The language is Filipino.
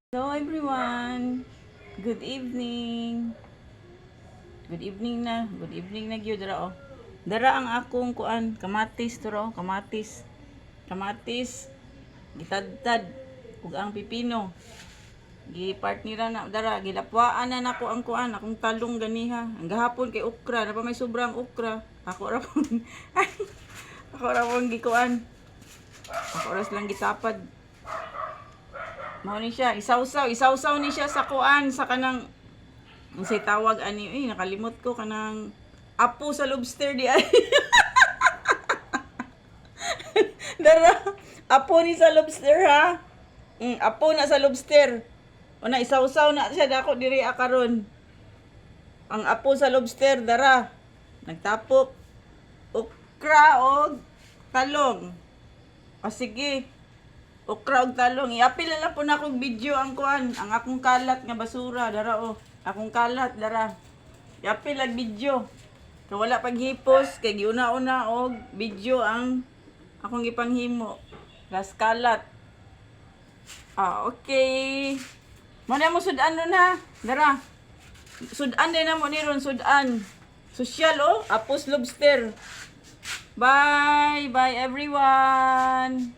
Hello everyone. Good evening. Good evening na. Good evening na gyud dara oh. Dara ang akong kuan, kamatis to ro, kamatis. Kamatis gitadtad ug ang pipino. Gipartnera na dara, gilapwaan na nako ang kuan, akong talong ganiha. Ang gahapon kay okra, na pa may sobrang okra. Ako ra pon. Ako ra pon gikuan. Ako oras lang gitapad. Mao ni siya, isawsaw ni siya sa kuan sa kanang unsay tawag ani, nakalimot ko kanang apo sa lobster di ay. Dara, apo ni sa lobster ha. Apo na sa lobster. Una isawsaw na siya dako diri karon. Ang apo sa lobster dara. Nagtapok okra og talong. O sige. Okra og talong. Iapil na lang po na akong video ang kuan. Ang akong kalat nga basura. Dara o. Akong kalat. Dara. Iapil lang video. Kaya wala paghipos. Kaya giuna-una og video ang akong ipanghimo. Las kalat. Okay. Muna mo sudan nun ha. Dara. Sudan din na mo ni ron. Sudan. Social o. Apos lobster. Bye. Bye everyone.